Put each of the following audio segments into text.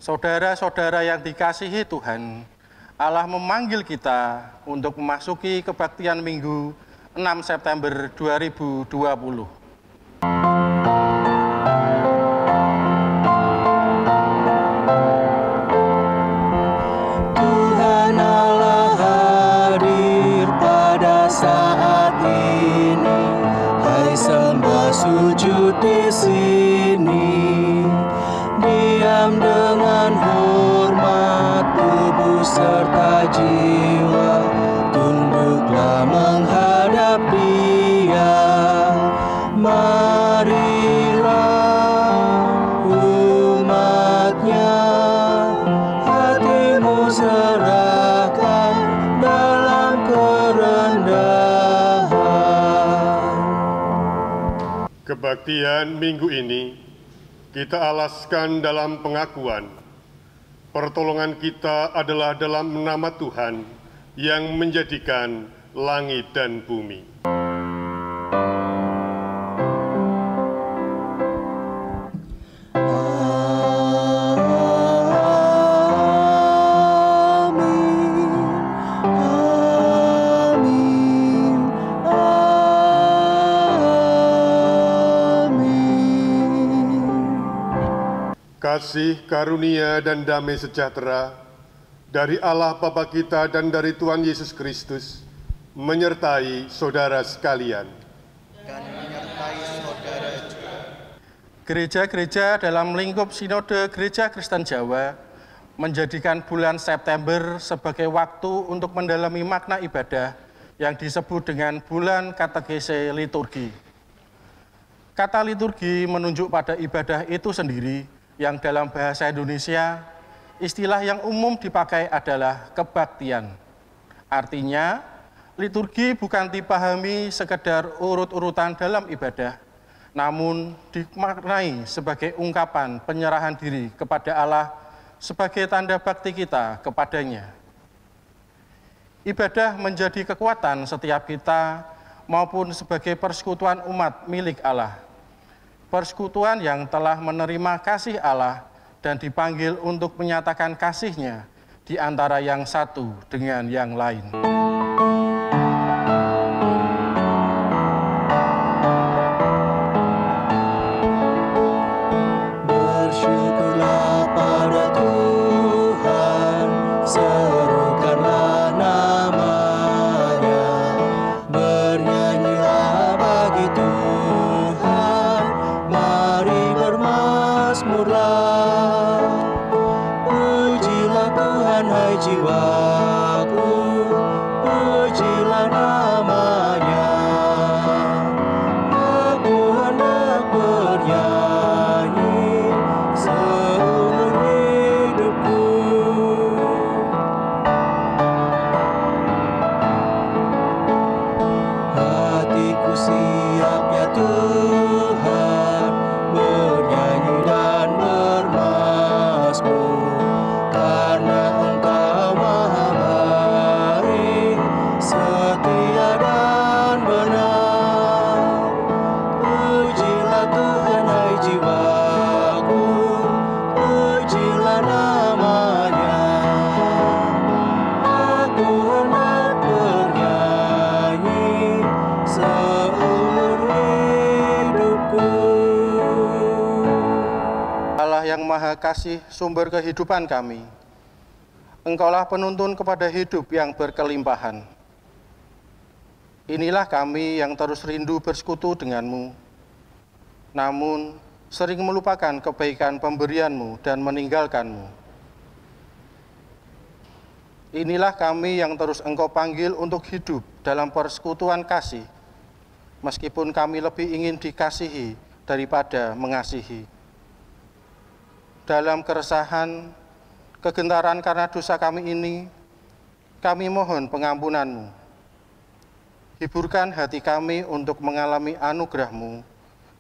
Saudara-saudara yang dikasihi Tuhan, Allah memanggil kita untuk memasuki kebaktian Minggu 6 September 2020. Tuhan Allah hadir pada saat ini, hai sembah sujud di sini. Diam dengan hormat tubuh serta jiwa, tunduklah menghadap Dia. Marilah umatnya, hatimu serahkan dalam kerendahan. Kebaktian minggu ini kita alaskan dalam pengakuan, pertolongan kita adalah dalam nama Tuhan yang menjadikan langit dan bumi. Kasih, karunia, dan damai sejahtera dari Allah Bapa kita dan dari Tuhan Yesus Kristus menyertai saudara sekalian. Dan menyertai saudara juga. Gereja-gereja dalam lingkup Sinode Gereja Kristen Jawa menjadikan bulan September sebagai waktu untuk mendalami makna ibadah yang disebut dengan bulan katekese liturgi. Kata liturgi menunjuk pada ibadah itu sendiri, yang dalam bahasa Indonesia, istilah yang umum dipakai adalah kebaktian. Artinya, liturgi bukan dipahami sekedar urut-urutan dalam ibadah, namun dimaknai sebagai ungkapan penyerahan diri kepada Allah sebagai tanda bakti kita kepadanya. Ibadah menjadi kekuatan setiap kita maupun sebagai persekutuan umat milik Allah. Persekutuan yang telah menerima kasih Allah dan dipanggil untuk menyatakan kasih-Nya di antara yang satu dengan yang lain. Bersyukurlah pada Tuhan, serukanlah nama-Nya, bernyanyilah bagi Tuhan, mari bermazmurlah. Pujilah Tuhan hai jiwaku, pujilah nama-Nya. Aku hendak bernyanyi seumur hidupku. Hatiku siap ya Tuhan, bernyanyi dan bermazmur, karena Engkau maha baik, setia dan benar. Pujilah Tuhan hai jiwaku, pujilah nama-Nya. Aku hendak bernyanyi seumur hidupku. Allah yang Maha Kasih, sumber kehidupan kami, Engkaulah penuntun kepada hidup yang berkelimpahan. Inilah kami yang terus rindu bersekutu denganmu, namun sering melupakan kebaikan pemberianmu dan meninggalkanmu. Inilah kami yang terus Engkau panggil untuk hidup dalam persekutuan kasih, meskipun kami lebih ingin dikasihi daripada mengasihi. Dalam keresahan, kegentaran karena dosa kami ini, kami mohon pengampunan-Mu. Hiburkan hati kami untuk mengalami anugerah-Mu,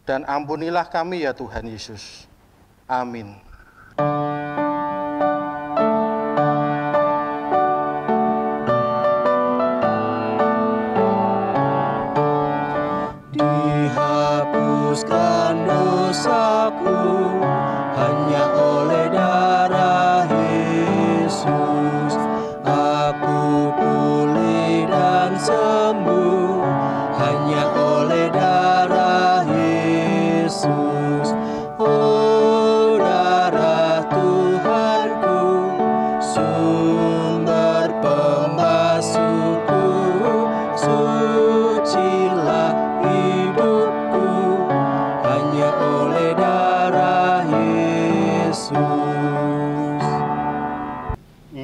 dan ampunilah kami ya Tuhan Yesus. Amin. Dihapuskan dosaku hanya oleh darah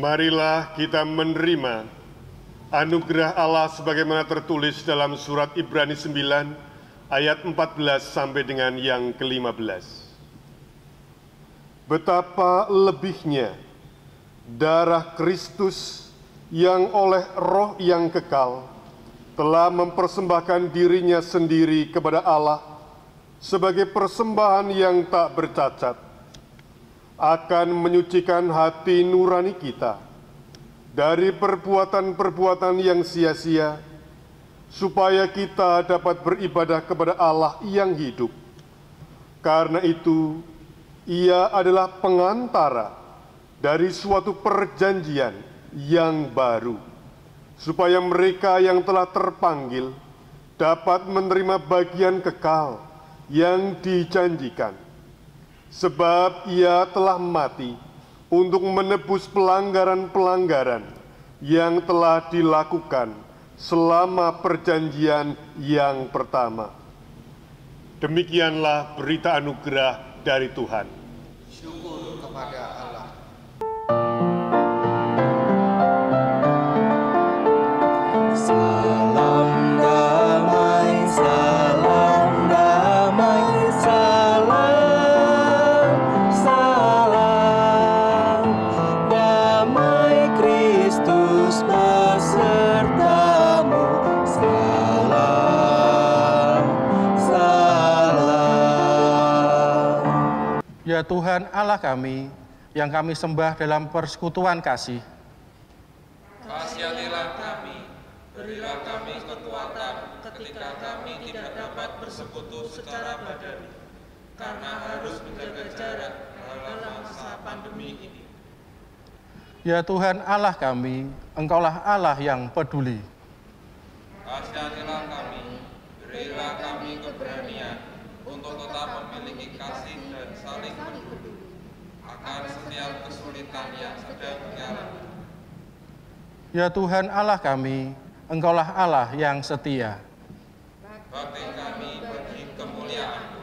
Marilah kita menerima anugerah Allah sebagaimana tertulis dalam surat Ibrani 9 ayat 14 sampai dengan yang ke-15. Betapa lebihnya darah Kristus yang oleh Roh yang kekal telah mempersembahkan dirinya sendiri kepada Allah sebagai persembahan yang tak bercacat, akan menyucikan hati nurani kita dari perbuatan-perbuatan yang sia-sia, supaya kita dapat beribadah kepada Allah yang hidup. Karena itu, Ia adalah pengantara dari suatu perjanjian yang baru, supaya mereka yang telah terpanggil dapat menerima bagian kekal yang dijanjikan. Sebab Ia telah mati untuk menebus pelanggaran-pelanggaran yang telah dilakukan selama perjanjian yang pertama. Demikianlah berita anugerah dari Tuhan. Syukur kepada Allah. Salam damai, salam damai, salam, salam damai Kristus besertamu, salam, salam. Ya Tuhan Allah kami, yang kami sembah dalam persekutuan kasih, kasihanilah kami, berilah kami kekuatan ketika kami tidak dapat bersekutu secara badani, karena harus menjaga jarak dalam masa pandemi ini. ya Tuhan Allah kami, Engkaulah Allah yang peduli. Kasihanilah kami, berilah kami keberanian untuk tetap memiliki kasih dan saling peduli akan setiap kesulitan yang sedang dialami. Ya Tuhan Allah kami, Engkaulah Allah yang setia. Bakti kami bagi kemuliaan-Mu.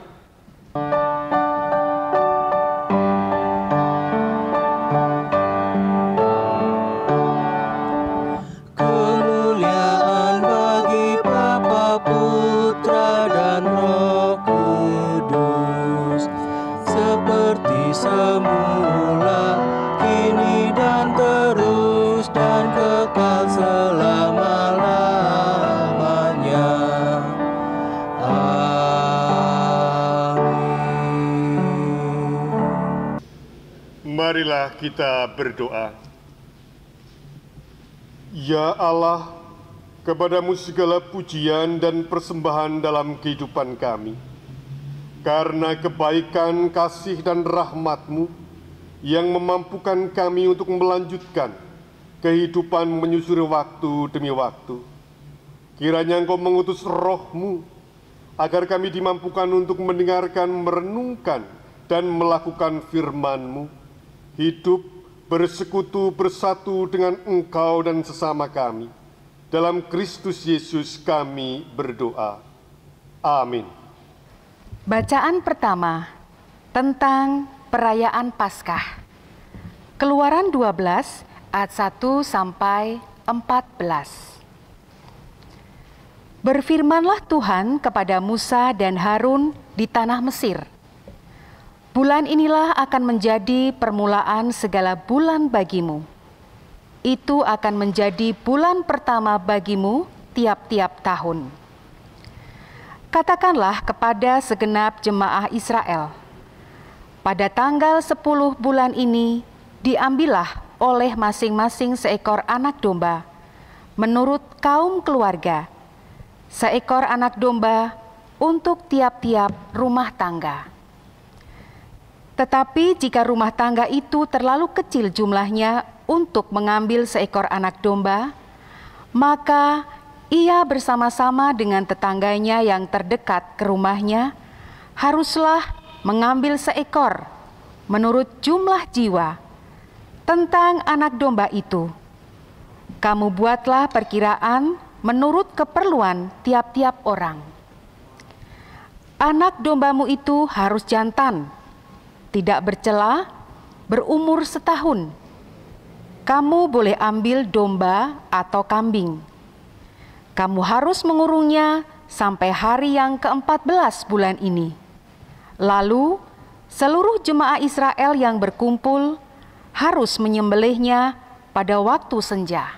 Kemuliaan bagi Bapa, Putra, dan Roh Kudus, seperti semula, kini dan terus, dan kekal selama-lamanya. Amin. Marilah kita berdoa. Ya Allah, kepadamu segala pujian dan persembahan dalam kehidupan kami. Karena kebaikan, kasih, dan rahmat-Mu yang memampukan kami untuk melanjutkan kehidupan menyusuri waktu demi waktu. Kiranya Engkau mengutus Roh-Mu agar kami dimampukan untuk mendengarkan, merenungkan, dan melakukan firman-Mu, hidup bersekutu bersatu dengan Engkau dan sesama kami. Dalam Kristus Yesus kami berdoa. Amin. Bacaan pertama tentang perayaan Paskah. Keluaran 12 ayat 1 sampai 14. Berfirmanlah Tuhan kepada Musa dan Harun di tanah Mesir. Bulan inilah akan menjadi permulaan segala bulan bagimu. Itu akan menjadi bulan pertama bagimu tiap-tiap tahun. Katakanlah kepada segenap jemaah Israel, pada tanggal 10 bulan ini diambillah oleh masing-masing seekor anak domba, menurut kaum keluarga, seekor anak domba untuk tiap-tiap rumah tangga. Tetapi jika rumah tangga itu terlalu kecil jumlahnya untuk mengambil seekor anak domba, maka ia bersama-sama dengan tetangganya yang terdekat ke rumahnya haruslah mengambil seekor menurut jumlah jiwa. Tentang anak domba itu, kamu buatlah perkiraan menurut keperluan tiap-tiap orang. Anak dombamu itu harus jantan, tidak bercela, berumur setahun. kamu boleh ambil domba atau kambing. Kamu harus mengurungnya sampai hari yang ke-14 bulan ini. Lalu, seluruh jemaah Israel yang berkumpul harus menyembelihnya pada waktu senja.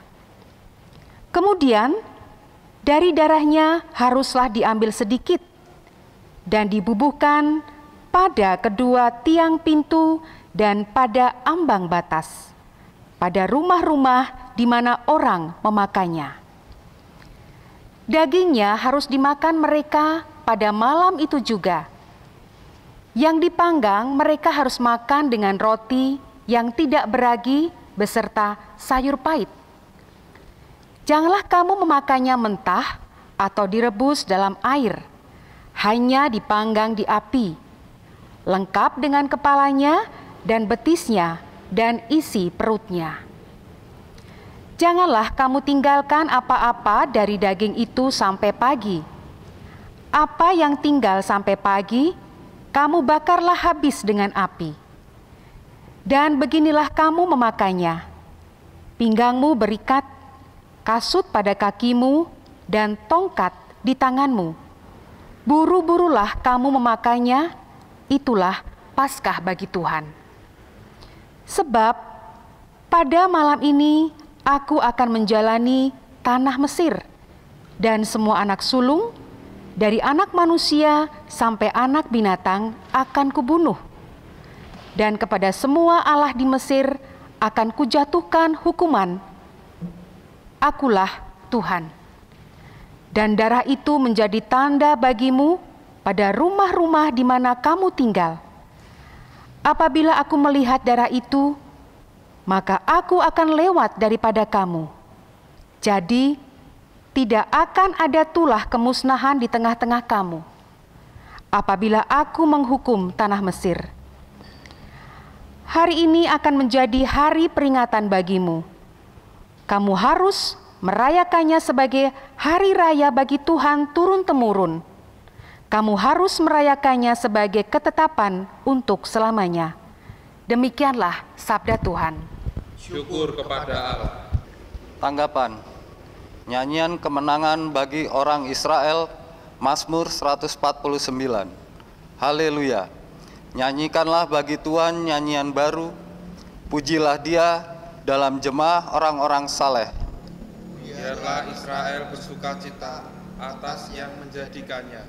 Kemudian, dari darahnya haruslah diambil sedikit dan dibubuhkan pada kedua tiang pintu dan pada ambang batas, pada rumah-rumah di mana orang memakainya. Dagingnya harus dimakan mereka pada malam itu juga. Yang dipanggang mereka harus makan dengan roti yang tidak beragi beserta sayur pahit. Janganlah kamu memakannya mentah atau direbus dalam air, hanya dipanggang di api, lengkap dengan kepalanya dan betisnya dan isi perutnya. Janganlah kamu tinggalkan apa-apa dari daging itu sampai pagi. Apa yang tinggal sampai pagi, kamu bakarlah habis dengan api. Dan beginilah kamu memakainya. Pinggangmu berikat, kasut pada kakimu, dan tongkat di tanganmu. Buru-burulah kamu memakainya, itulah Paskah bagi Tuhan. Sebab pada malam ini aku akan menjalani tanah Mesir, dan semua anak sulung, dari anak manusia sampai anak binatang akan kubunuh. Dan kepada semua allah di Mesir akan kujatuhkan hukuman. Akulah Tuhan. Dan darah itu menjadi tanda bagimu pada rumah-rumah di mana kamu tinggal. Apabila aku melihat darah itu, maka aku akan lewat daripada kamu. Jadi, tidak akan ada tulah kemusnahan di tengah-tengah kamu, apabila aku menghukum tanah Mesir. Hari ini akan menjadi hari peringatan bagimu. Kamu harus merayakannya sebagai hari raya bagi Tuhan turun-temurun. Kamu harus merayakannya sebagai ketetapan untuk selamanya. Demikianlah sabda Tuhan. Syukur kepada Allah. Tanggapan. Nyanyian kemenangan bagi orang Israel, Mazmur 149. Haleluya. Nyanyikanlah bagi Tuhan nyanyian baru. Pujilah Dia dalam jemaah orang-orang saleh. Biarlah Israel bersukacita atas yang menjadikannya.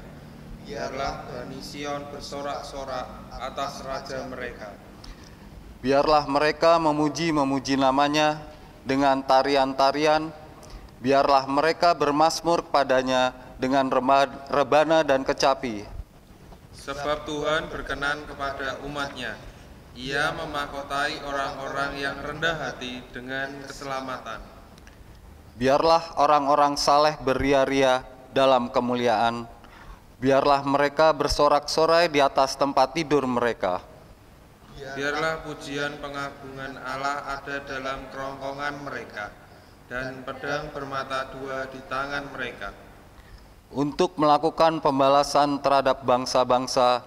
Biarlah Bani Sion bersorak-sorak atas raja mereka. Biarlah mereka memuji-memuji namanya dengan tarian-tarian. Biarlah mereka bermazmur kepadanya dengan rebana dan kecapi. Sebab Tuhan berkenan kepada umat-Nya. Ia memahkotai orang-orang yang rendah hati dengan keselamatan. Biarlah orang-orang saleh beria-ria dalam kemuliaan. Biarlah mereka bersorak-sorai di atas tempat tidur mereka. Biarlah pujian pengagungan Allah ada dalam kerongkongan mereka, dan pedang bermata dua di tangan mereka. Untuk melakukan pembalasan terhadap bangsa-bangsa,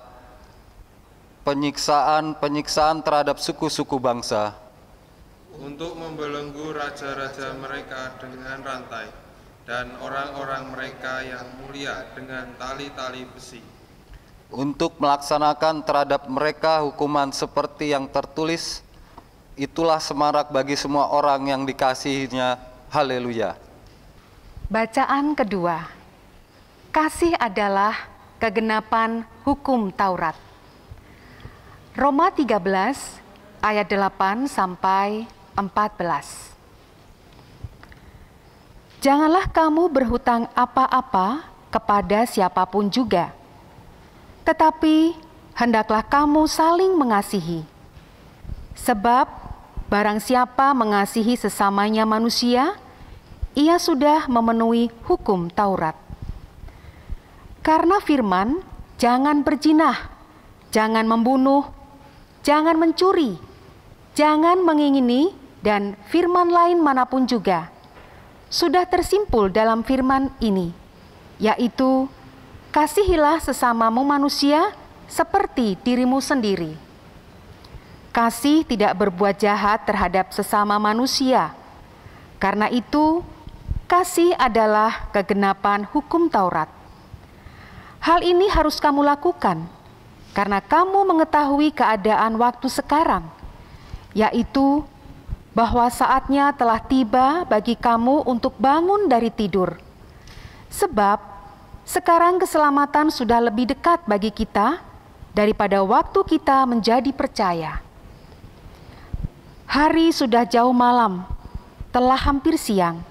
penyiksaan terhadap suku-suku bangsa. Untuk membelenggu raja-raja mereka dengan rantai, dan orang-orang mereka yang mulia dengan tali-tali besi. Untuk melaksanakan terhadap mereka hukuman seperti yang tertulis, itulah semarak bagi semua orang yang dikasihinya. Haleluya. Bacaan kedua. Kasih adalah kegenapan hukum Taurat. Roma 13 ayat 8 sampai 14. Janganlah kamu berhutang apa-apa kepada siapapun juga, tetapi hendaklah kamu saling mengasihi. Sebab barang siapa mengasihi sesamanya manusia, ia sudah memenuhi hukum Taurat. Karena firman, jangan berzinah, jangan membunuh, jangan mencuri, jangan mengingini, dan firman lain manapun juga, sudah tersimpul dalam firman ini, yaitu, kasihilah sesamamu manusia seperti dirimu sendiri. Kasih tidak berbuat jahat terhadap sesama manusia. Karena itu, kasih adalah kegenapan hukum Taurat. Hal ini harus kamu lakukan, karena kamu mengetahui keadaan waktu sekarang, yaitu bahwa saatnya telah tiba bagi kamu untuk bangun dari tidur. Sebab sekarang keselamatan sudah lebih dekat bagi kita daripada waktu kita menjadi percaya. Hari sudah jauh malam, telah hampir siang.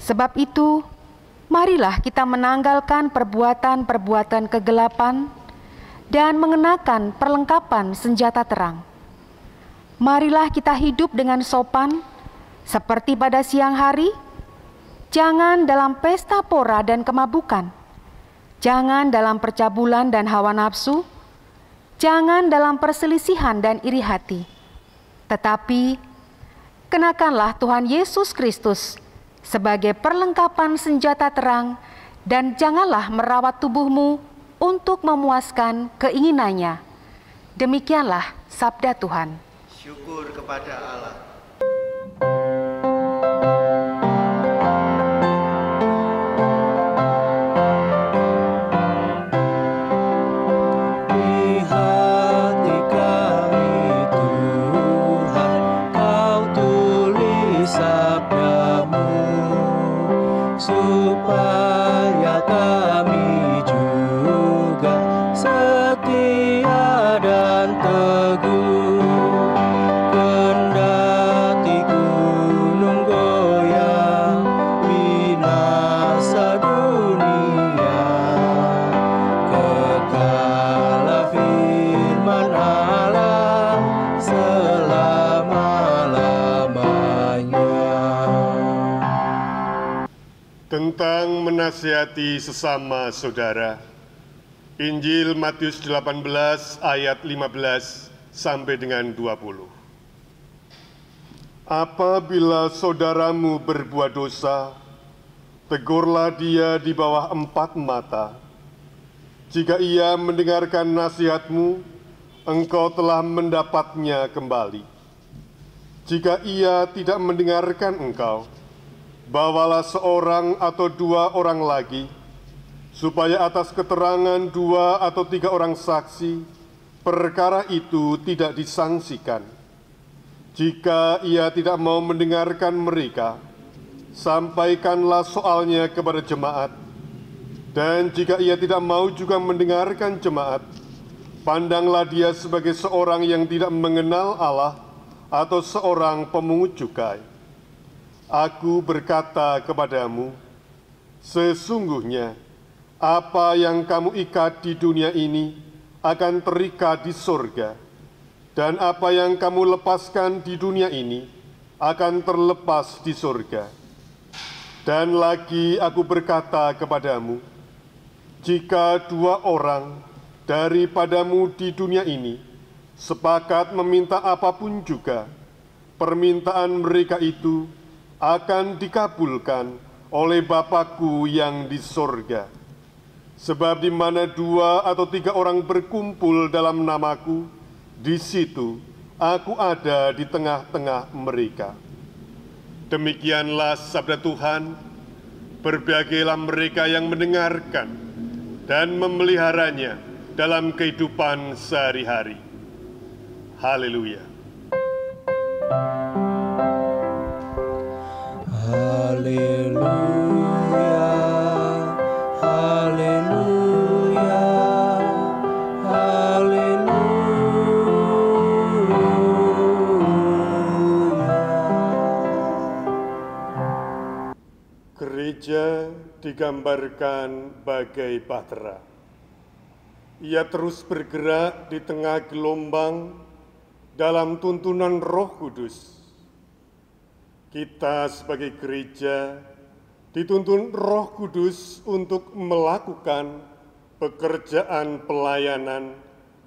Sebab itu, marilah kita menanggalkan perbuatan-perbuatan kegelapan dan mengenakan perlengkapan senjata terang. Marilah kita hidup dengan sopan, seperti pada siang hari. Jangan dalam pesta pora dan kemabukan. Jangan dalam percabulan dan hawa nafsu. Jangan dalam perselisihan dan iri hati. Tetapi, kenakanlah Tuhan Yesus Kristus sebagai perlengkapan senjata terang, dan janganlah merawat tubuhmu untuk memuaskan keinginannya. Demikianlah sabda Tuhan. Syukur kepada Allah. Di hati kami Tuhan, Kau tulis sabdamu, supaya kami juga setia dan teguh. Tentang menasihati sesama saudara. Injil Matius 18 ayat 15 sampai dengan 20. Apabila saudaramu berbuat dosa, tegurlah dia di bawah 4 mata. Jika ia mendengarkan nasihatmu, engkau telah mendapatnya kembali. Jika ia tidak mendengarkan engkau, bawalah seorang atau 2 orang lagi, supaya atas keterangan 2 atau 3 orang saksi, perkara itu tidak disangsikan. Jika ia tidak mau mendengarkan mereka, sampaikanlah soalnya kepada jemaat. Dan jika ia tidak mau juga mendengarkan jemaat, pandanglah dia sebagai seorang yang tidak mengenal Allah atau seorang pemungut cukai. Aku berkata kepadamu, sesungguhnya apa yang kamu ikat di dunia ini akan terikat di surga, dan apa yang kamu lepaskan di dunia ini akan terlepas di surga. Dan lagi aku berkata kepadamu, jika 2 orang daripadamu di dunia ini sepakat meminta apapun juga, permintaan mereka itu akan dikabulkan oleh Bapa-Ku yang di sorga. Sebab di mana 2 atau 3 orang berkumpul dalam nama-Ku, di situ Aku ada di tengah-tengah mereka. Demikianlah sabda Tuhan. Berbahagialah mereka yang mendengarkan dan memeliharanya dalam kehidupan sehari-hari. Haleluya. Haleluya, haleluya, haleluya. Gereja digambarkan bagai bahtera. Ia terus bergerak di tengah gelombang dalam tuntunan Roh Kudus. Kita sebagai gereja dituntun Roh Kudus untuk melakukan pekerjaan pelayanan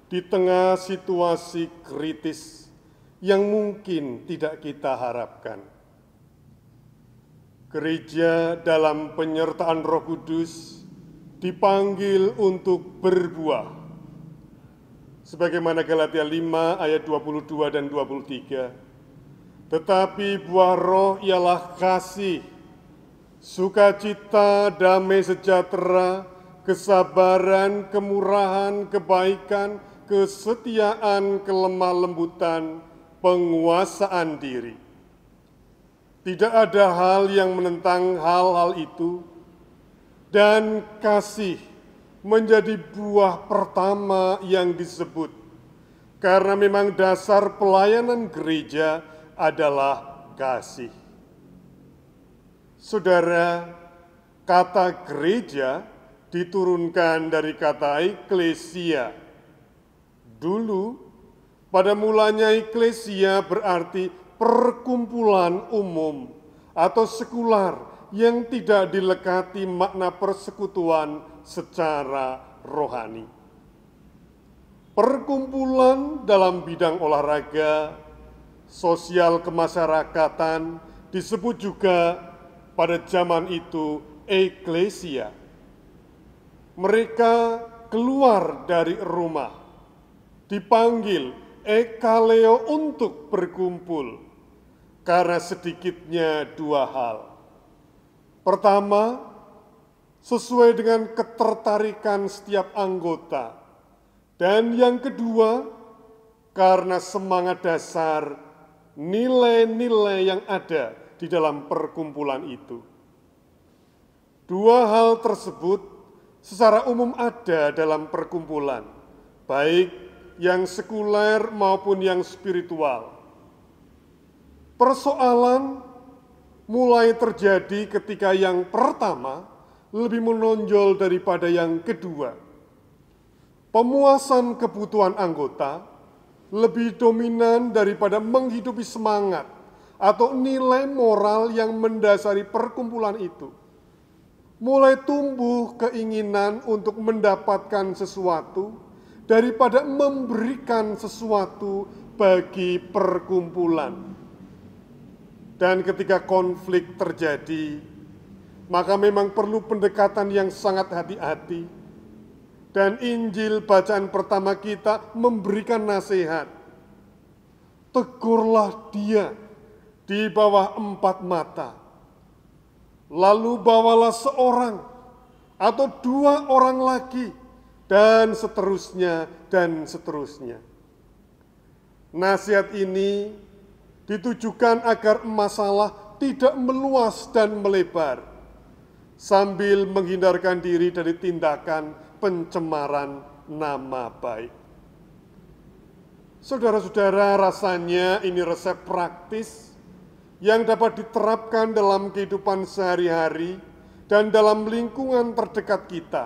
di tengah situasi kritis yang mungkin tidak kita harapkan. Gereja dalam penyertaan Roh Kudus dipanggil untuk berbuah, sebagaimana Galatia 5 ayat 22 dan 23. Tetapi buah roh ialah kasih, sukacita, damai sejahtera, kesabaran, kemurahan, kebaikan, kesetiaan, kelemah lembutan, penguasaan diri. Tidak ada hal yang menentang hal-hal itu, dan kasih menjadi buah pertama yang disebut, karena memang dasar pelayanan gereja adalah kasih. Saudara, kata gereja diturunkan dari kata eklesia. Dulu, pada mulanya eklesia berarti perkumpulan umum atau sekular yang tidak dilekati makna persekutuan secara rohani. Perkumpulan dalam bidang olahraga, sosial kemasyarakatan disebut juga pada zaman itu eklesia. Mereka keluar dari rumah, dipanggil ekaleo untuk berkumpul, karena sedikitnya dua hal. Pertama, sesuai dengan ketertarikan setiap anggota. Dan yang kedua, karena semangat dasar nilai-nilai yang ada di dalam perkumpulan itu. Dua hal tersebut secara umum ada dalam perkumpulan, baik yang sekuler maupun yang spiritual. Persoalan mulai terjadi ketika yang pertama lebih menonjol daripada yang kedua. Pemuasan kebutuhan anggota lebih dominan daripada menghidupi semangat atau nilai moral yang mendasari perkumpulan itu. Mulai tumbuh keinginan untuk mendapatkan sesuatu daripada memberikan sesuatu bagi perkumpulan. Dan ketika konflik terjadi, maka memang perlu pendekatan yang sangat hati-hati. Dan Injil bacaan pertama kita memberikan nasihat. Tegurlah dia di bawah 4 mata. Lalu bawalah seorang atau 2 orang lagi, dan seterusnya, dan seterusnya. Nasihat ini ditujukan agar masalah tidak meluas dan melebar, sambil menghindarkan diri dari tindakan pencemaran nama baik. Saudara-saudara, rasanya ini resep praktis yang dapat diterapkan dalam kehidupan sehari-hari dan dalam lingkungan terdekat kita.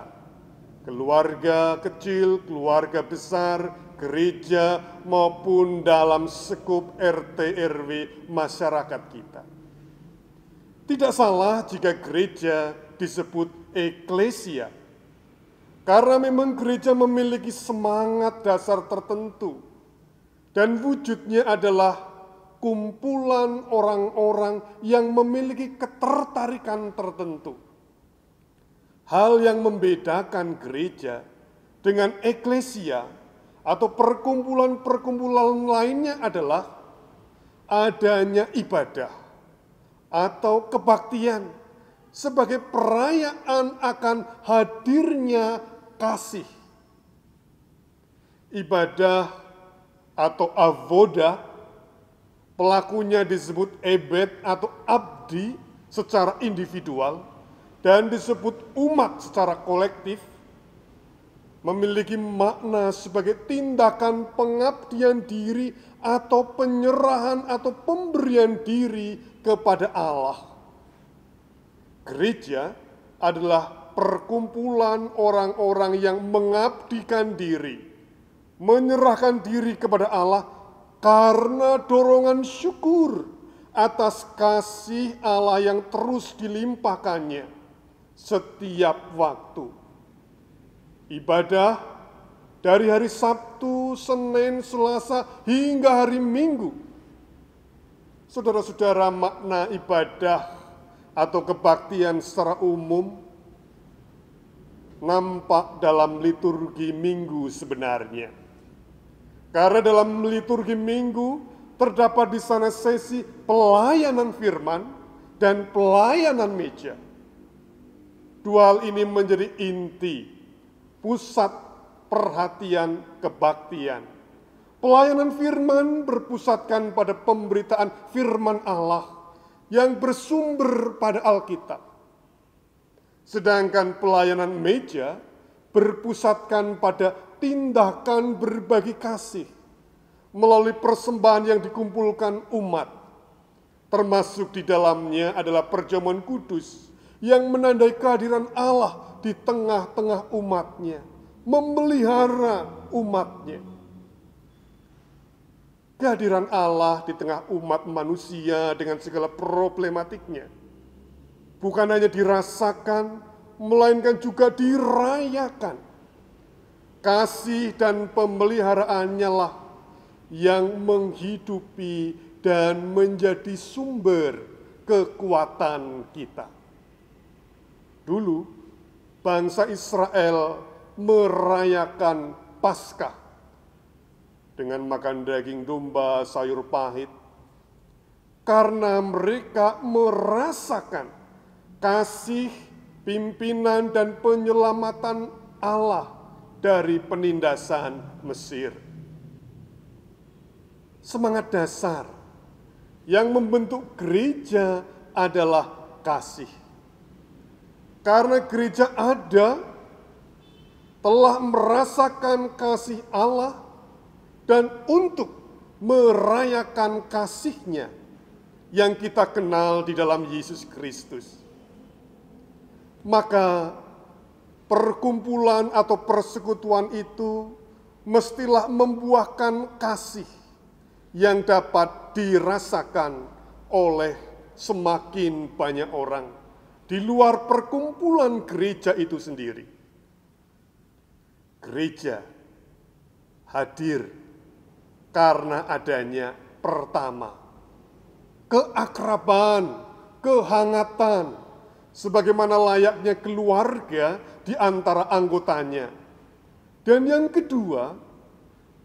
Keluarga kecil, keluarga besar, gereja, maupun dalam sekup RT RW masyarakat kita. Tidak salah jika gereja disebut eklesia, karena memang gereja memiliki semangat dasar tertentu, dan wujudnya adalah kumpulan orang-orang yang memiliki ketertarikan tertentu. Hal yang membedakan gereja dengan eklesia atau perkumpulan-perkumpulan lainnya adalah adanya ibadah atau kebaktian sebagai perayaan akan hadirnya kasih. Ibadah atau avoda, pelakunya disebut ebed atau abdi secara individual dan disebut umat secara kolektif, memiliki makna sebagai tindakan pengabdian diri atau penyerahan atau pemberian diri kepada Allah. Gereja adalah perkumpulan orang-orang yang mengabdikan diri, menyerahkan diri kepada Allah karena dorongan syukur atas kasih Allah yang terus dilimpahkannya setiap waktu. Ibadah dari hari Sabtu, Senin, Selasa, hingga hari Minggu. Saudara-saudara, makna ibadah atau kebaktian secara umum nampak dalam liturgi Minggu sebenarnya. Karena dalam liturgi minggu terdapat di sana sesi pelayanan firman dan pelayanan meja. Dua hal ini menjadi inti, pusat perhatian kebaktian. Pelayanan firman berpusatkan pada pemberitaan firman Allah yang bersumber pada Alkitab. Sedangkan pelayanan meja berpusatkan pada tindakan berbagi kasih melalui persembahan yang dikumpulkan umat. Termasuk di dalamnya adalah perjamuan kudus yang menandai kehadiran Allah di tengah-tengah umatnya, memelihara umatnya. Kehadiran Allah di tengah umat manusia dengan segala problematiknya bukan hanya dirasakan, melainkan juga dirayakan. Kasih dan pemeliharaannya lah yang menghidupi dan menjadi sumber kekuatan kita. Dulu, bangsa Israel merayakan Paskah dengan makan daging domba, sayur pahit, karena mereka merasakan kasih, pimpinan, dan penyelamatan Allah dari penindasan Mesir. Semangat dasar yang membentuk gereja adalah kasih. Karena gereja ada, telah merasakan kasih Allah, dan untuk merayakan kasih-Nya yang kita kenal di dalam Yesus Kristus. Maka perkumpulan atau persekutuan itu mestilah membuahkan kasih yang dapat dirasakan oleh semakin banyak orang di luar perkumpulan gereja itu sendiri. Gereja hadir karena adanya pertama, keakraban, kehangatan, sebagaimana layaknya keluarga di antara anggotanya. Dan yang kedua,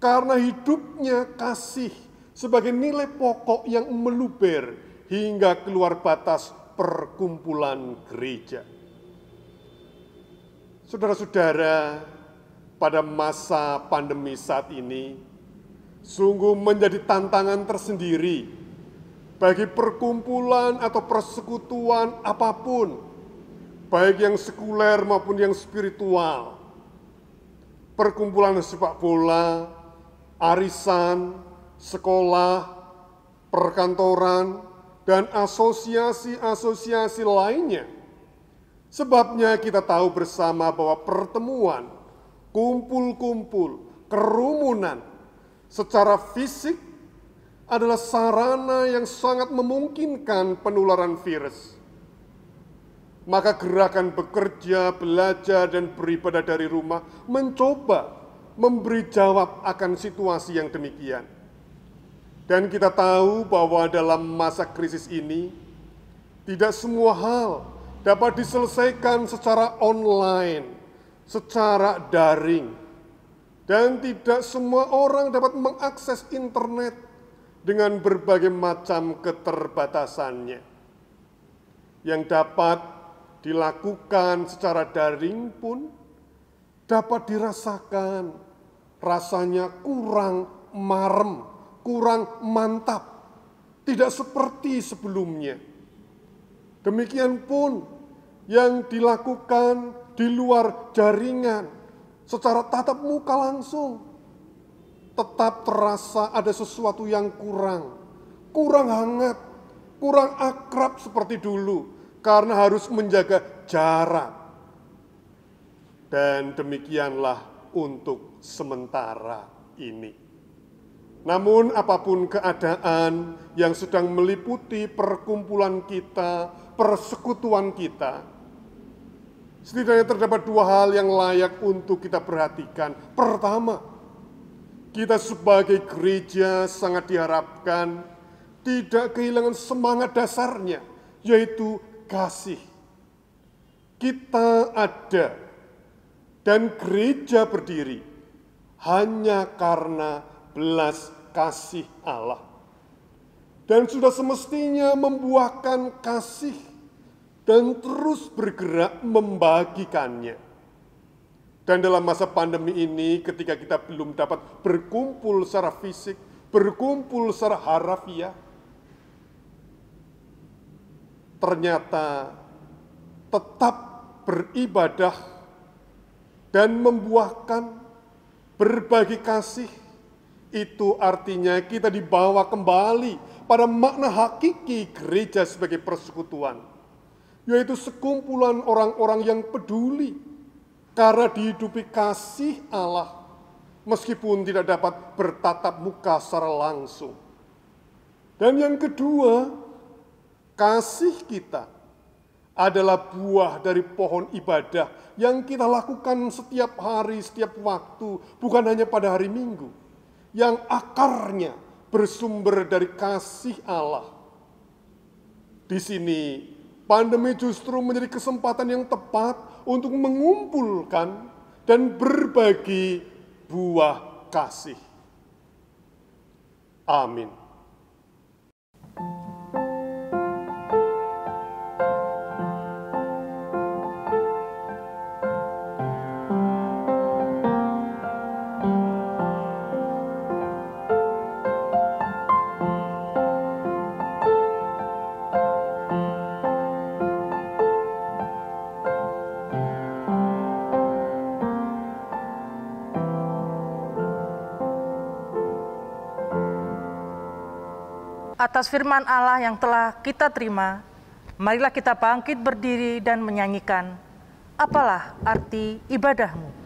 karena hidupnya kasih sebagai nilai pokok yang meluber hingga keluar batas perkumpulan gereja. Saudara-saudara, pada masa pandemi saat ini, sungguh menjadi tantangan tersendiri bagi perkumpulan atau persekutuan apapun, baik yang sekuler maupun yang spiritual. Perkumpulan sepak bola, arisan, sekolah, perkantoran, dan asosiasi-asosiasi lainnya. Sebabnya kita tahu bersama bahwa pertemuan, kumpul-kumpul, kerumunan secara fisik adalah sarana yang sangat memungkinkan penularan virus. Maka gerakan bekerja, belajar, dan beribadah dari rumah mencoba memberi jawab akan situasi yang demikian. Dan kita tahu bahwa dalam masa krisis ini, tidak semua hal dapat diselesaikan secara online, secara daring. Dan tidak semua orang dapat mengakses internet dengan berbagai macam keterbatasannya. Yang dapat dilakukan secara daring pun dapat dirasakan rasanya kurang marem, kurang mantap, tidak seperti sebelumnya. Demikian pun yang dilakukan di luar jaringan secara tatap muka langsung, tetap terasa ada sesuatu yang kurang hangat, kurang akrab seperti dulu, karena harus menjaga jarak. Dan demikianlah untuk sementara ini. Namun apapun keadaan yang sedang meliputi perkumpulan kita, persekutuan kita, setidaknya terdapat dua hal yang layak untuk kita perhatikan. Pertama, kita sebagai gereja sangat diharapkan tidak kehilangan semangat dasarnya, yaitu kasih. Kita ada dan gereja berdiri hanya karena belas kasih Allah. Dan sudah semestinya membuahkan kasih dan terus bergerak membagikannya. Dan dalam masa pandemi ini ketika kita belum dapat berkumpul secara fisik, berkumpul secara harafiah, ternyata tetap beribadah dan membuahkan berbagi kasih, itu artinya kita dibawa kembali pada makna hakiki gereja sebagai persekutuan, yaitu sekumpulan orang-orang yang peduli karena dihidupi kasih Allah, meskipun tidak dapat bertatap muka secara langsung. Dan yang kedua, kasih kita adalah buah dari pohon ibadah yang kita lakukan setiap hari, setiap waktu, bukan hanya pada hari Minggu, yang akarnya bersumber dari kasih Allah. Di sini, pandemi justru menjadi kesempatan yang tepat untuk mengumpulkan dan berbagi buah kasih. Amin. Atas firman Allah yang telah kita terima, marilah kita bangkit berdiri dan menyanyikan, apalah arti ibadahmu.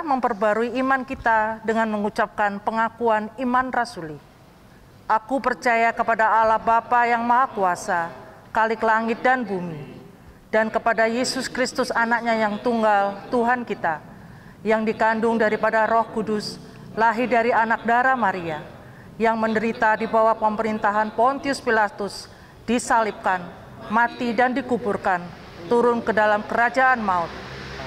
Memperbarui iman kita dengan mengucapkan pengakuan iman rasuli. Aku percaya kepada Allah Bapa yang Maha Kuasa, Khalik langit dan bumi, dan kepada Yesus Kristus anaknya yang tunggal, Tuhan kita, yang dikandung daripada Roh Kudus, lahir dari anak darah Maria, yang menderita di bawah pemerintahan Pontius Pilatus, disalibkan, mati dan dikuburkan, turun ke dalam kerajaan maut.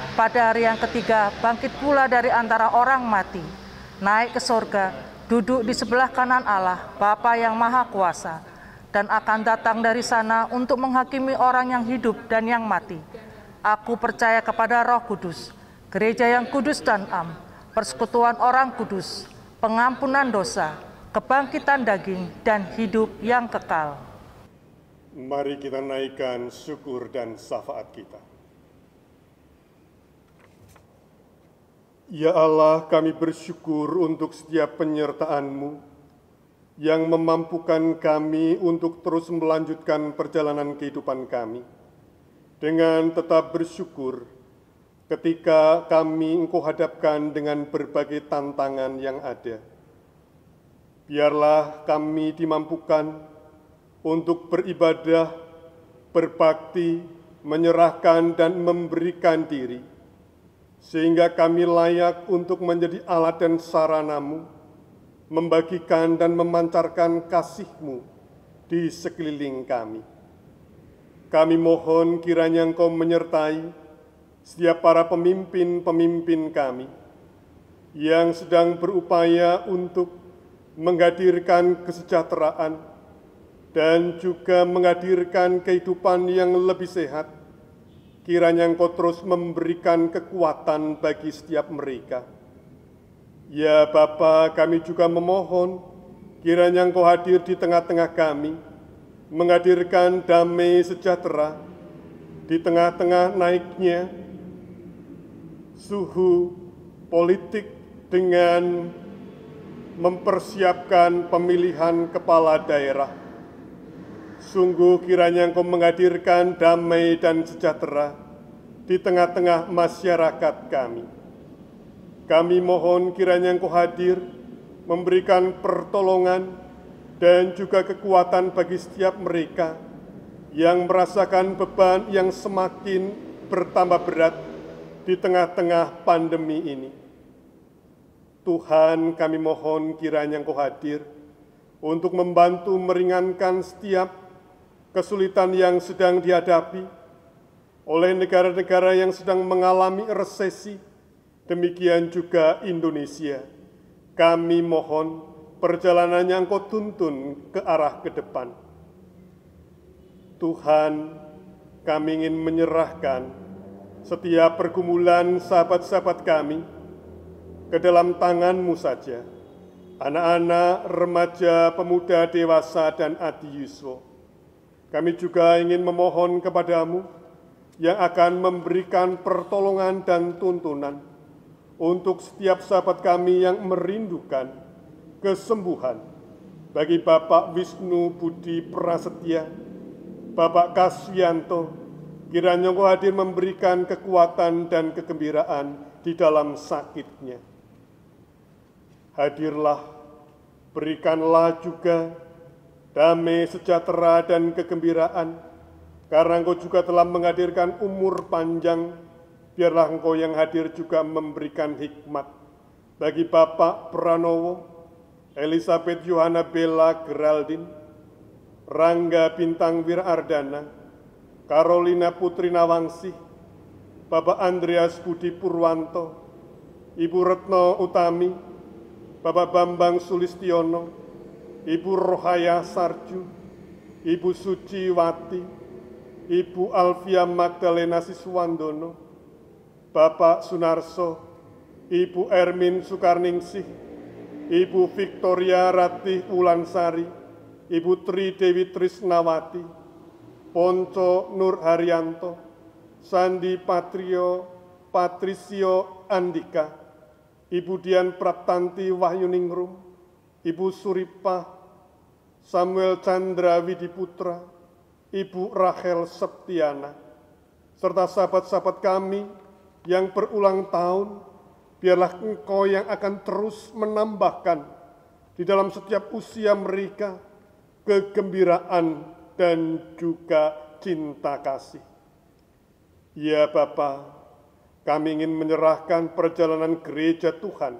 Pada hari yang ketiga, bangkit pula dari antara orang mati, naik ke sorga, duduk di sebelah kanan Allah, Bapa yang Maha Kuasa, dan akan datang dari sana untuk menghakimi orang yang hidup dan yang mati. Aku percaya kepada Roh Kudus, gereja yang kudus dan am, persekutuan orang kudus, pengampunan dosa, kebangkitan daging, dan hidup yang kekal. Mari kita naikkan syukur dan syafaat kita. Ya Allah, kami bersyukur untuk setiap penyertaan-Mu yang memampukan kami untuk terus melanjutkan perjalanan kehidupan kami dengan tetap bersyukur ketika kami Engkau hadapkan dengan berbagai tantangan yang ada. biarlah kami dimampukan untuk beribadah, berbakti, menyerahkan dan memberikan diri, sehingga kami layak untuk menjadi alat dan sarana-Mu, membagikan dan memancarkan kasih-Mu di sekeliling kami. Kami mohon kiranya Engkau menyertai setiap para pemimpin-pemimpin kami yang sedang berupaya untuk menghadirkan kesejahteraan dan juga menghadirkan kehidupan yang lebih sehat. Kiranya Engkau terus memberikan kekuatan bagi setiap mereka. Ya Bapa, kami juga memohon kiranya Engkau hadir di tengah-tengah kami, menghadirkan damai sejahtera di tengah-tengah naiknya suhu politik dengan mempersiapkan pemilihan kepala daerah. Sungguh kiranya Engkau menghadirkan damai dan sejahtera di tengah-tengah masyarakat kami. Kami mohon kiranya Engkau hadir, memberikan pertolongan dan juga kekuatan bagi setiap mereka yang merasakan beban yang semakin bertambah berat di tengah-tengah pandemi ini. Tuhan, kami mohon kiranya Engkau hadir untuk membantu meringankan setiap kesulitan yang sedang dihadapi oleh negara-negara yang sedang mengalami resesi, demikian juga Indonesia. Kami mohon perjalanannya Engkau tuntun ke arah ke depan. Tuhan, kami ingin menyerahkan setiap pergumulan sahabat-sahabat kami ke dalam tangan-Mu saja. Anak-anak, remaja, pemuda, dewasa, dan adiyuswa. Kami juga ingin memohon kepada-Mu yang akan memberikan pertolongan dan tuntunan untuk setiap sahabat kami yang merindukan kesembuhan. Bagi Bapak Wisnu Budi Prasetya, Bapak Kaswianto, kiranya Engkau hadir memberikan kekuatan dan kegembiraan di dalam sakitnya. Hadirlah, berikanlah juga damai, sejahtera, dan kegembiraan, karena Engkau juga telah menghadirkan umur panjang. Biarlah Engkau yang hadir juga memberikan hikmat bagi Bapak Pranowo, Elizabeth Yohana Bella Geraldine, Rangga Bintang Wirardana, Carolina Putri Nawangsih, Bapak Andreas Budi Purwanto, Ibu Retno Utami, Bapak Bambang Sulistiono, Ibu Rohaya Sarju, Ibu Suciwati, Ibu Alfia Magdalena Siswandono, Bapak Sunarso, Ibu Ermin Sukarningsih, Ibu Victoria Ratih Wulansari, Ibu Tri Dewi Trisnawati, Ponco Nur Haryanto, Sandi Patricio Andika, Ibu Dian Praptanti Wahyuningrum, Ibu Suripah, Samuel Chandra Widiputra, Ibu Rachel Septiana, serta sahabat-sahabat kami yang berulang tahun, biarlah Engkau yang akan terus menambahkan di dalam setiap usia mereka kegembiraan dan juga cinta kasih. Ya Bapa, kami ingin menyerahkan perjalanan gereja Tuhan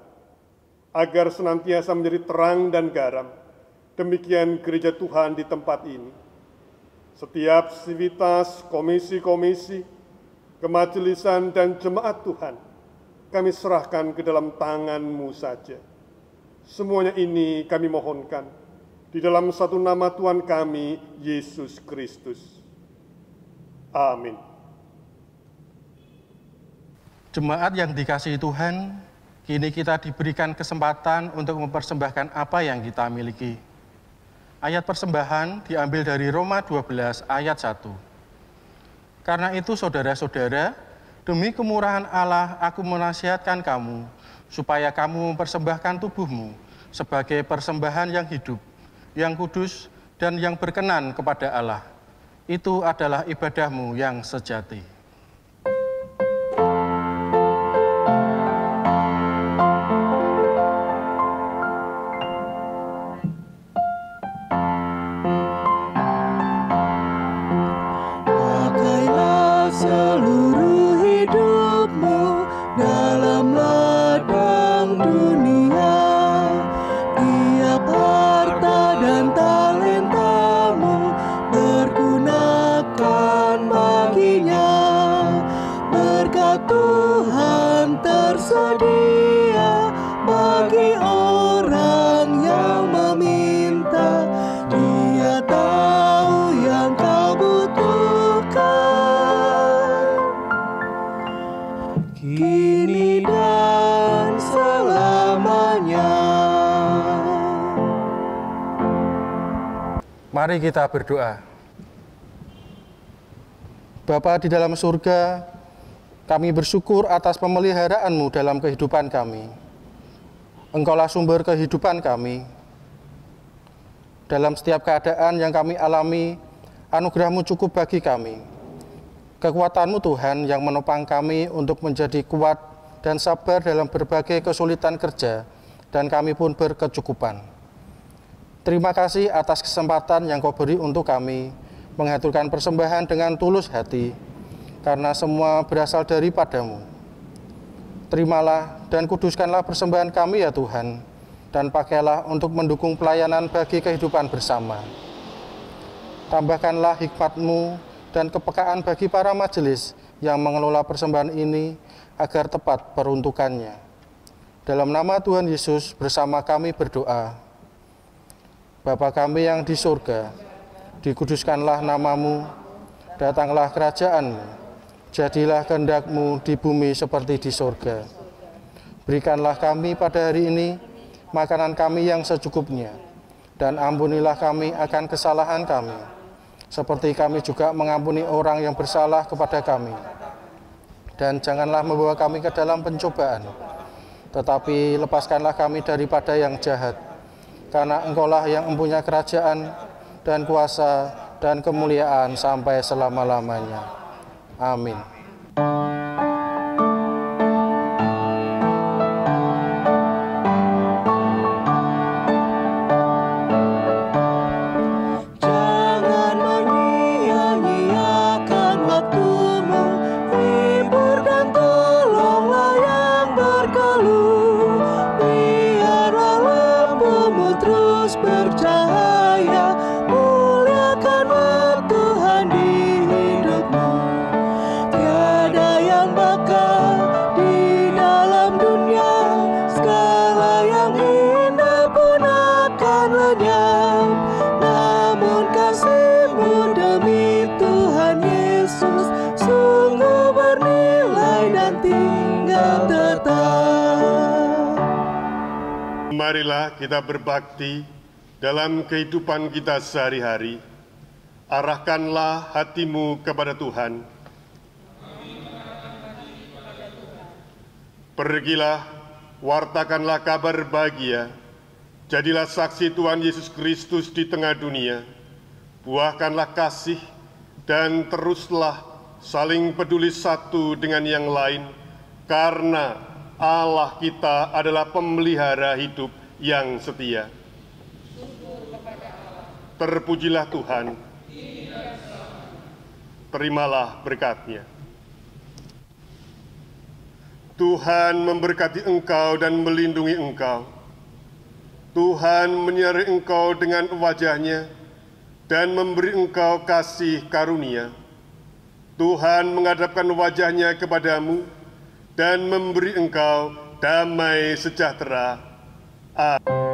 agar senantiasa menjadi terang dan garam. Demikian gereja Tuhan di tempat ini. Setiap sivitas, komisi-komisi, kemajelisan, dan jemaat Tuhan, kami serahkan ke dalam tangan-Mu saja. Semuanya ini kami mohonkan di dalam satu nama Tuhan kami, Yesus Kristus. Amin. Jemaat yang dikasihi Tuhan, kini kita diberikan kesempatan untuk mempersembahkan apa yang kita miliki. Ayat persembahan diambil dari Roma 12 ayat 1. Karena itu saudara-saudara, demi kemurahan Allah aku menasihatkan kamu, supaya kamu mempersembahkan tubuhmu sebagai persembahan yang hidup, yang kudus, dan yang berkenan kepada Allah. Itu adalah ibadahmu yang sejati. seluruh hidupmu dalam ladang dunia. Tiap harta dan talentamu bergunakan baginya. Berkat Tuhan tersedia bagi orang yang meminta. Dia tahu yang kau butuhkan, kini dan selamanya. Mari kita berdoa. Bapa di dalam surga, kami bersyukur atas pemeliharaanmu dalam kehidupan kami. Engkaulah sumber kehidupan kami. Dalam setiap keadaan yang kami alami, anugerah-Mu cukup bagi kami. Kekuatan-Mu Tuhan yang menopang kami untuk menjadi kuat dan sabar dalam berbagai kesulitan kerja, dan kami pun berkecukupan. Terima kasih atas kesempatan yang Kau beri untuk kami, mengaturkan persembahan dengan tulus hati, karena semua berasal daripada-Mu. Terimalah dan kuduskanlah persembahan kami ya Tuhan, dan pakailah untuk mendukung pelayanan bagi kehidupan bersama. Tambahkanlah hikmat-Mu dan kepekaan bagi para majelis yang mengelola persembahan ini agar tepat peruntukannya. Dalam nama Tuhan Yesus bersama kami berdoa. Bapa kami yang di surga, dikuduskanlah nama-Mu, datanglah kerajaan-Mu. Jadilah kehendak-Mu di bumi seperti di surga. Berikanlah kami pada hari ini makanan kami yang secukupnya, dan ampunilah kami akan kesalahan kami, seperti kami juga mengampuni orang yang bersalah kepada kami. Dan janganlah membawa kami ke dalam pencobaan, tetapi lepaskanlah kami daripada yang jahat, karena Engkaulah yang mempunyai kerajaan dan kuasa dan kemuliaan sampai selama-lamanya. Amin. Jangan menyia-nyiakan waktumu, hibur dan tolonglah yang berkeluh. Biarlah lampumu terus bercahaya, muliakanlah Tuhan di hidupmu. Tiada yang bakal di dalam dunia, segala yang indah pun akan lenyap. Namun kasih-Mu demi Tuhan Yesus sungguh bernilai dan tinggal tetap. Marilah kita berbakti dalam kehidupan kita sehari-hari. Arahkanlah hatimu kepada Tuhan. Pergilah, wartakanlah kabar bahagia. Jadilah saksi Tuhan Yesus Kristus di tengah dunia. Buahkanlah kasih dan teruslah saling peduli satu dengan yang lain, karena Allah kita adalah pemelihara hidup yang setia. Terpujilah Tuhan. Terimalah berkat-Nya. Tuhan memberkati engkau dan melindungi engkau. Tuhan menyinari engkau dengan wajah-Nya dan memberi engkau kasih karunia. Tuhan menghadapkan wajah-Nya kepadamu dan memberi engkau damai sejahtera. Amin.